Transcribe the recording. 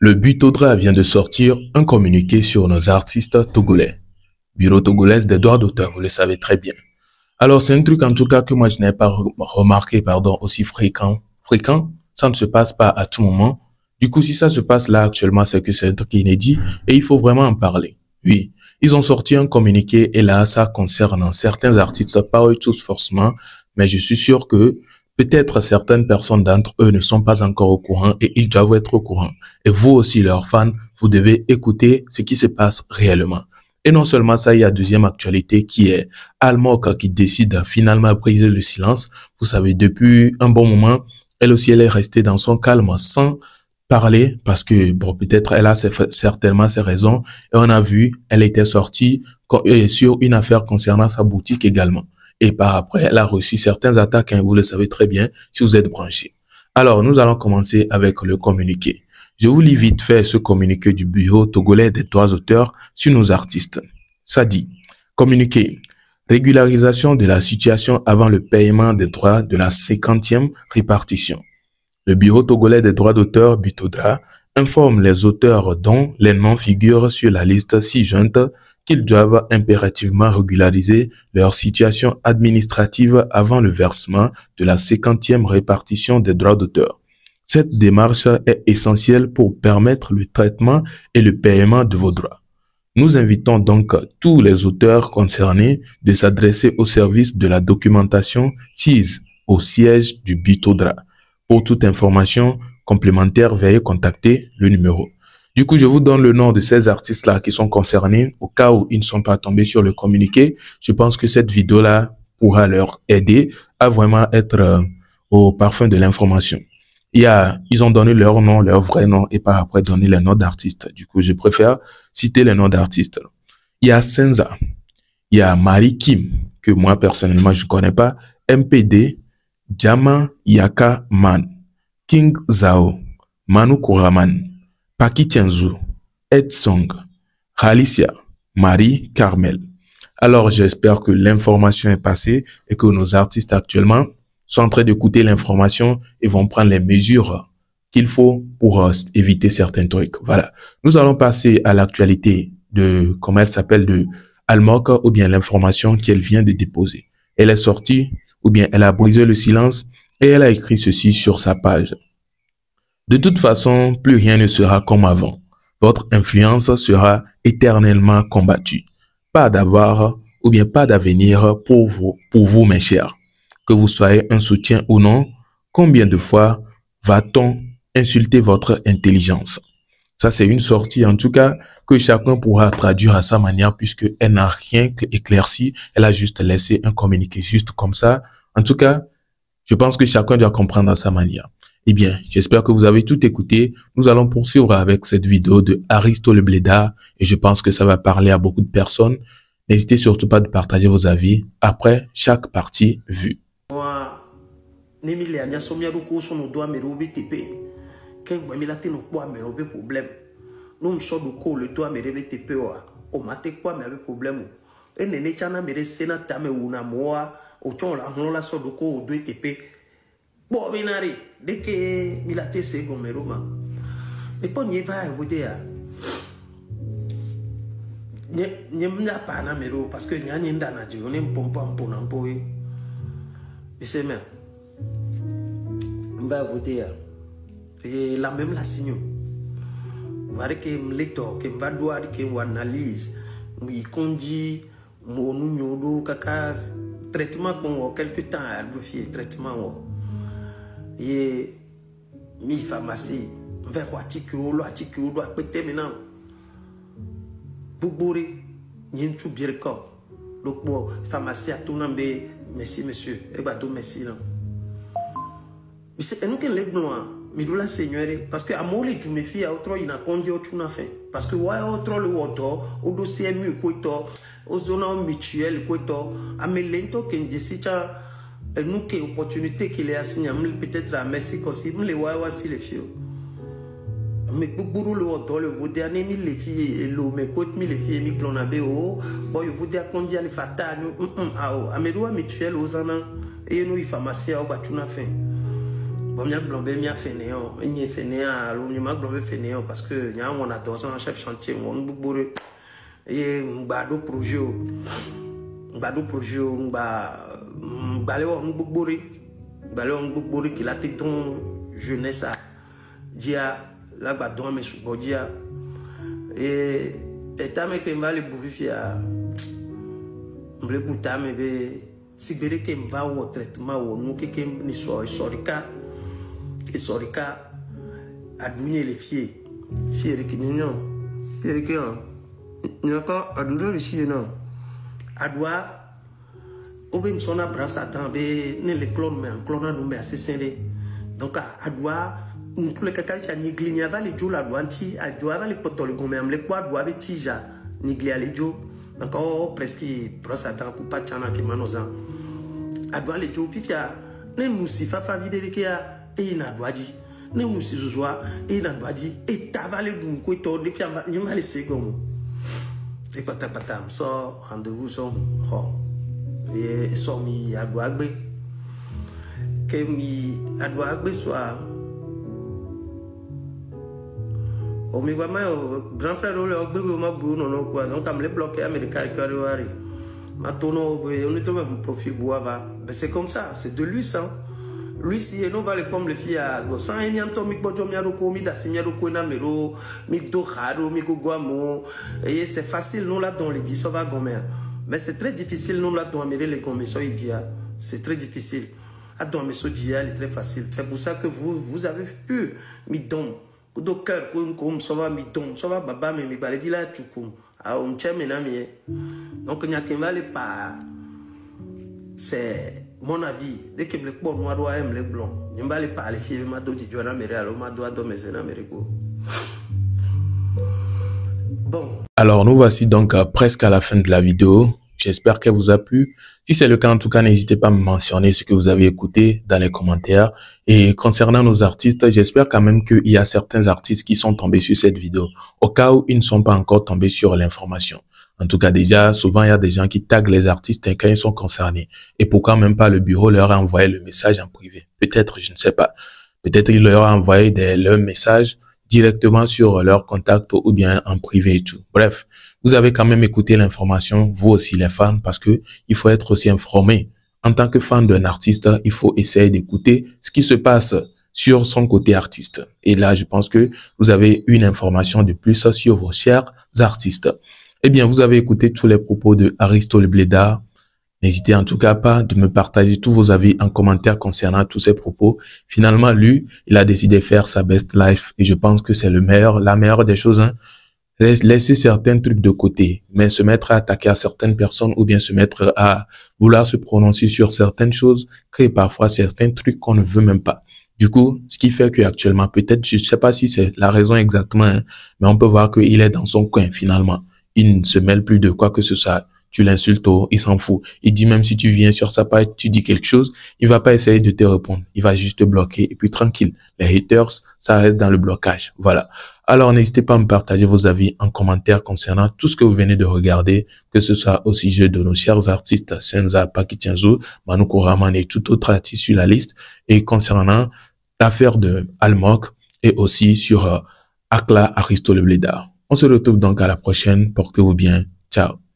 Le Butodra vient de sortir un communiqué sur nos artistes togolais. Bureau togolaise des droits d'auteur, vous le savez très bien. Alors c'est un truc en tout cas que moi je n'ai pas remarqué aussi fréquent. Ça ne se passe pas à tout moment. Du coup si ça se passe là actuellement c'est que c'est un truc inédit et il faut vraiment en parler. Oui, ils ont sorti un communiqué et là ça concerne certains artistes, pas eux tous forcément, mais je suis sûr que peut-être certaines personnes d'entre eux ne sont pas encore au courant et ils doivent être au courant. Et vous aussi, leurs fans, vous devez écouter ce qui se passe réellement. Et non seulement ça, il y a deuxième actualité qui est Almoka qui décide finalement de briser le silence. Vous savez, depuis un bon moment, elle aussi, elle est restée dans son calme sans parler parce que, bon, peut-être elle a certainement ses raisons. Et on a vu, elle était sortie sur une affaire concernant sa boutique également. Et par après, elle a reçu certaines attaques, hein, vous le savez très bien, si vous êtes branché. Alors, nous allons commencer avec le communiqué. Je vous lis vite fait ce communiqué du Bureau togolais des droits d'auteur sur nos artistes. Ça dit, communiqué, régularisation de la situation avant le paiement des droits de la 50e répartition. Le Bureau togolais des droits d'auteur, Butodra, informe les auteurs dont les noms figurent sur la liste ci-jointe qu'ils doivent impérativement régulariser leur situation administrative avant le versement de la 50e répartition des droits d'auteur. Cette démarche est essentielle pour permettre le traitement et le paiement de vos droits. Nous invitons donc tous les auteurs concernés de s'adresser au service de la documentation CIS au siège du Butodra. Pour toute information complémentaire, veuillez contacter le numéro. Du coup, je vous donne le nom de ces artistes-là qui sont concernés. Au cas où ils ne sont pas tombés sur le communiqué, je pense que cette vidéo-là pourra leur aider à vraiment être au parfum de l'information. Ils ont donné leur nom, leur vrai nom, et par après donné les noms d'artistes. Du coup, je préfère citer les noms d'artistes. Il y a Senza, il y a Marie Kim, que moi personnellement je connais pas, MPD, Jama Yaka Man, King Zhao, Manu Kuraman, Paki Tianzu, Ed Song, Khalicia, Marie Carmel. Alors j'espère que l'information est passée et que nos artistes actuellement sont en train d'écouter l'information et vont prendre les mesures qu'il faut pour éviter certains trucs. Voilà. Nous allons passer à l'actualité de, comment elle s'appelle, de Almoka ou bien l'information qu'elle vient de déposer. Elle est sortie ou bien elle a brisé le silence et elle a écrit ceci sur sa page. De toute façon, plus rien ne sera comme avant. Votre influence sera éternellement combattue. Pas d'avoir ou bien pas d'avenir pour vous, mes chers. Que vous soyez un soutien ou non, combien de fois va-t-on insulter votre intelligence? Ça, c'est une sortie, en tout cas, que chacun pourra traduire à sa manière puisqu'elle n'a rien éclairci. Elle a juste laissé un communiqué juste comme ça. En tout cas, je pense que chacun doit comprendre à sa manière. Eh bien, j'espère que vous avez tout écouté. Nous allons poursuivre avec cette vidéo de Aristo le Blédard et je pense que ça va parler à beaucoup de personnes. N'hésitez surtout pas de partager vos avis après chaque partie vue. Bon, binari, dès que milate se gomeroma. Et quand n'y va, vous dire, n'y a pas un numéro parce que n'y a rien d'ana, on est pompe pour un peu. Et c'est même. On va vous dire, et la même la signe. Vous voyez que m'lecteur, que va doire, que vous analyse, m'y conduit, mon numéro, caca, traitement pour quelque temps à le traitement. Et mi pharmacie vers article doit péter maintenant boubouri yin tout bien corps donc bon pharmacie à tout nambe merci monsieur et bah tout merci non mais c'est nous qui les noirs mais de la seigneurie parce que à moli tu me fie à autre il a conduit autre n'a fait parce que ouais autre le auto au dossier mieux quoi aux zones mutuelles quoi à me lento que je et nous qui opportunité qu'il est assigné peut-être à merci aussi me les voit si les filles mais beaucoup le dernier mille les filles et l'eau mais côte mille les filles mi clonabe oh bon je vous dis à conduire les fatal à mes doigts mutuels aux anans et nous il pharmacie au battu n'a fait bon mia blombe mia fainéant ni fainéant lo ni ma blombe fainéant parce que nya on adore ça chef chantier on bubure et mbado projet mbale on bubure qui la téton jeunesse a dia la badon mais sous bodia et tame que mva le boufifia mble butame be sibere que mva au traitement ou nous que ni so historica adunye les filles qui non fier que n'a pas adouler les filles non adwa obim sona brasa tambe ne le clone mais clone nous mais assez scellé donc adwa tous les caca ni glinia va les jo la douanti adwa va les potole comme les quoi doit be tija ni glia les jo donc presque brasa tam coupa chana qui manozan adwa les jo fifia ne musifa fa vidéo que ya et na doaji ne musi zuzwa et na doaji et tavale dum ko to de fiamba ni ma le segom et pata so rendez-vous so ho et so mi adwa gbe ke mi adwa gbe so o mi ma grand frère o le gbe ma bu no quoi donc am le bloquer américain carrière ma tono on est trouvé un profil boava ben c'est comme ça c'est de lui ça. Lui si et non va les pommes les filles à sans et mianto mi bojo mi aroko mi da simiaro ko na mero mi do kharo mi ko guamo et c'est facile non là dans les 10 ça va gomer mais c'est très difficile non là dans améliorer les commissions idia c'est très difficile à dans mes sodia il est très facile c'est pour ça que vous avez eu mi don do cœur comme ça va mi don ça va baba mi baladi la chukum a on tient menami donc nya kemale pas c'est mon avis, dès que le port noir doit aimer les blancs, je ne vais pas parler de ma doji Joana Meralo, ma doigt de mes Américains. Bon. Alors, nous voici donc presque à la fin de la vidéo. J'espère qu'elle vous a plu. Si c'est le cas, en tout cas, n'hésitez pas à me mentionner ce que vous avez écouté dans les commentaires. Et concernant nos artistes, j'espère quand même qu'il y a certains artistes qui sont tombés sur cette vidéo, au cas où ils ne sont pas encore tombés sur l'information. En tout cas, déjà, souvent, il y a des gens qui taguent les artistes quand ils sont concernés. Et pourquoi même pas le bureau leur a envoyé le message en privé? Peut-être, je ne sais pas. Peut-être il leur a envoyé leur message directement sur leur contact ou bien en privé et tout. Bref, vous avez quand même écouté l'information, vous aussi les fans, parce que il faut être aussi informé. En tant que fan d'un artiste, il faut essayer d'écouter ce qui se passe sur son côté artiste. Et là, je pense que vous avez une information de plus sur vos chers artistes. Eh bien, vous avez écouté tous les propos de Aristo Lebléda. N'hésitez en tout cas pas de me partager tous vos avis en commentaire concernant tous ces propos. Finalement, lui, il a décidé de faire sa best life et je pense que c'est la meilleure des choses. Hein. Laisser certains trucs de côté, mais se mettre à attaquer à certaines personnes ou bien se mettre à vouloir se prononcer sur certaines choses, crée parfois certains trucs qu'on ne veut même pas. Du coup, ce qui fait qu'actuellement, peut-être, je ne sais pas si c'est la raison exactement, hein, mais on peut voir qu'il est dans son coin finalement. Il ne se mêle plus de quoi que ce soit. Tu l'insultes, il s'en fout. Il dit même si tu viens sur sa page, tu dis quelque chose, il va pas essayer de te répondre. Il va juste te bloquer et puis tranquille. Les haters, ça reste dans le blocage. Voilà. Alors, n'hésitez pas à me partager vos avis en commentaire concernant tout ce que vous venez de regarder, que ce soit au sujet de nos chers artistes Senza Pakitianzo, Manu Koraman et tout autre artiste sur la liste, et concernant l'affaire de Almok et aussi sur Akla Aristo Lebléda. On se retrouve donc à la prochaine. Portez-vous bien. Ciao.